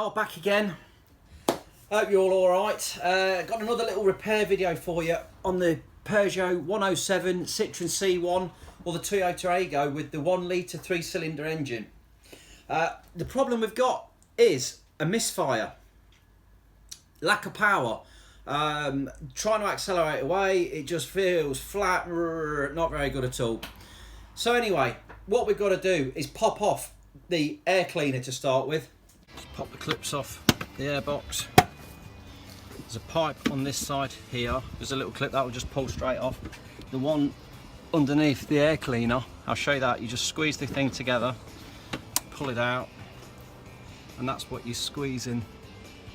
Carl back again. Hope you're all alright. Got another little repair video for you on the Peugeot 107 Citroen C1 or the Toyota AYGO with the 1 litre 3-cylinder engine. The problem we've got is a misfire, lack of power. Trying to accelerate away, it just feels flat, not very good at all. So anyway, what we've got to do is pop off the air cleaner to start with. Just pop the clips off the air box. There's a pipe on this side here. There's a little clip that will just pull straight off. The one underneath the air cleaner, I'll show you that. You just squeeze the thing together, pull it out, and that's what you're squeezing.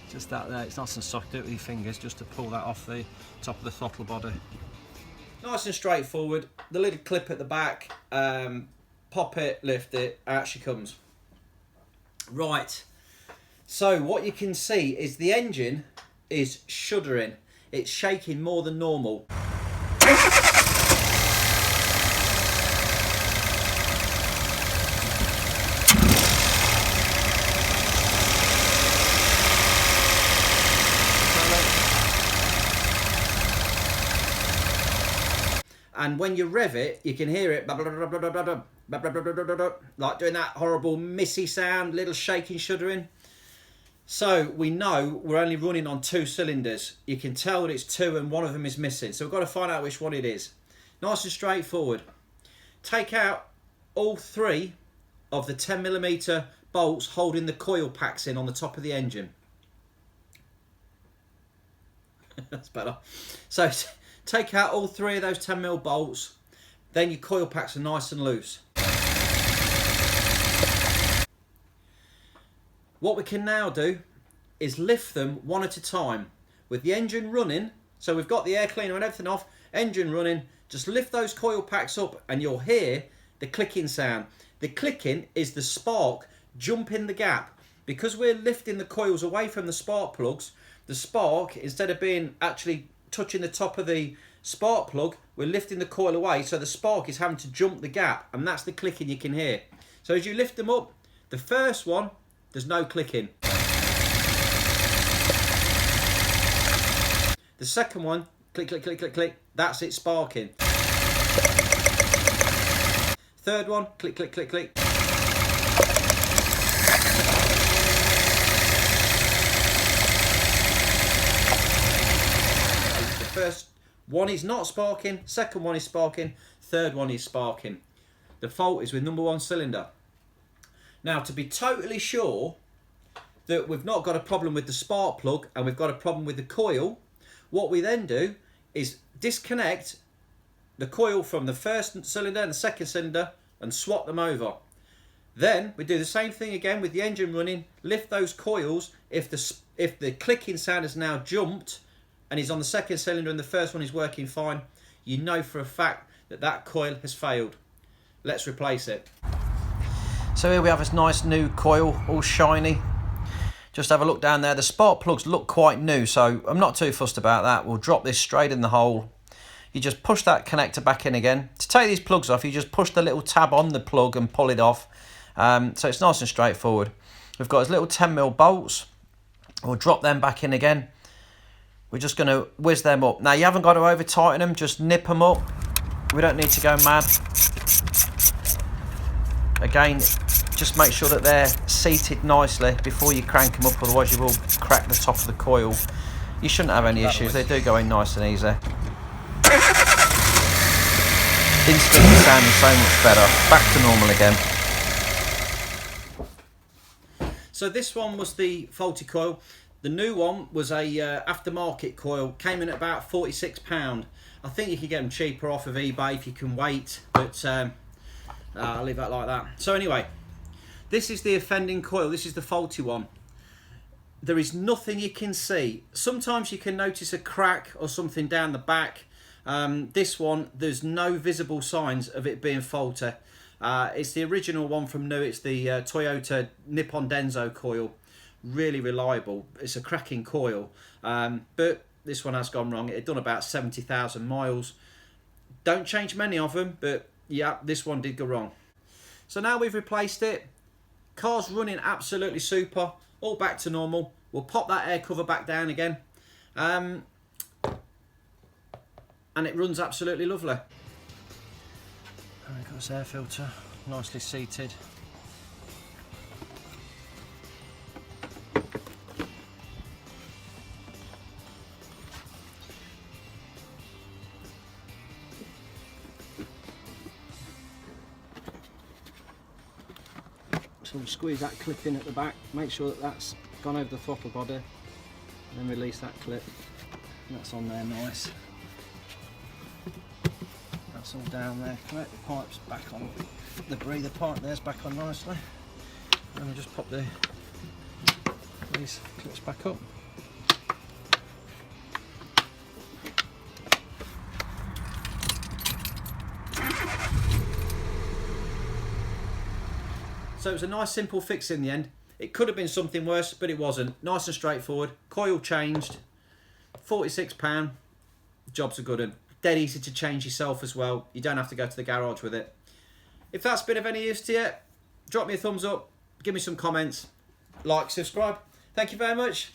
Just that there. It's nice and soft. Do it with your fingers just to pull that off the top of the throttle body. Nice and straightforward. The little clip at the back. Pop it, lift it, out she comes. Right. So what you can see is the engine is shuddering. It's shaking more than normal. And when you rev it, you can hear it like doing that horrible missy sound, little shaking, shuddering. So we know we're only running on 2 cylinders. You can tell that it's 2 and one of them is missing. So we've got to find out which one it is. Nice and straightforward. Take out all 3 of the 10mm bolts holding the coil packs in on the top of the engine. That's better. So take out all 3 of those 10mm bolts, then your coil packs are nice and loose. What we can now do is lift them one at a time with the engine running. So we've got the air cleaner and everything off, engine running, just lift those coil packs up and you'll hear the clicking sound. The clicking is the spark jumping the gap. Because we're lifting the coils away from the spark plugs, the spark, instead of being actually touching the top of the spark plug, we're lifting the coil away, so the spark is having to jump the gap, and that's the clicking you can hear. So as you lift them up, the first one, there's no clicking. The second one, click, click, click, click, click, that's it sparking. Third one, click, click, click, click. First one is not sparking, second one is sparking, third one is sparking. The fault is with number 1 cylinder. Now, to be totally sure that we've not got a problem with the spark plug and we've got a problem with the coil, what we then do is disconnect the coil from the first cylinder and the second cylinder and swap them over. Then we do the same thing again with the engine running, lift those coils. If the clicking sound has now jumped and is on the second cylinder and the first one is working fine, you know for a fact that that coil has failed. Let's replace it. So here we have this nice new coil, all shiny. Just have a look down there. The spark plugs look quite new, so I'm not too fussed about that. We'll drop this straight in the hole. You just push that connector back in again. To take these plugs off, you just push the little tab on the plug and pull it off. So it's nice and straightforward. We've got those little 10mm bolts. We'll drop them back in again. We're just going to whiz them up. Now, you haven't got to over tighten them, just nip them up. We don't need to go mad. Again, just make sure that they're seated nicely before you crank them up, otherwise you will crack the top of the coil. You shouldn't have any issues, they do go in nice and easy. Instantly sounding so much better. Back to normal again. So this one was the faulty coil. The new one was a aftermarket coil, came in at about £46. I think you can get them cheaper off of eBay if you can wait, but I'll leave that like that. So anyway, this is the offending coil, this is the faulty one. There is nothing you can see. Sometimes you can notice a crack or something down the back. This one, there's no visible signs of it being faulty. It's the original one from new, it's the Toyota Nippon Denso coil. Really reliable. It's a cracking coil, but this one has gone wrong. It had done about 70,000 miles. Don't change many of them, but yeah, this one did go wrong. So now we've replaced it. Car's running absolutely super. all back to normal. We'll pop that air cover back down again, and it runs absolutely lovely. Got this air filter nicely seated. So we squeeze that clip in at the back, make sure that that's gone over the throttle body, and then release that clip. And that's on there nice. That's all down there. Correct, the pipe's back on. The breather pipe there's back on nicely. And we'll just pop these clips back up. So it was a nice simple fix in the end. It could have been something worse, but it wasn't. Nice and straightforward. Coil changed. £46. Job's a good one. Dead easy to change yourself as well. You don't have to go to the garage with it. If that's been of any use to you, drop me a thumbs up. Give me some comments. Like, subscribe. Thank you very much.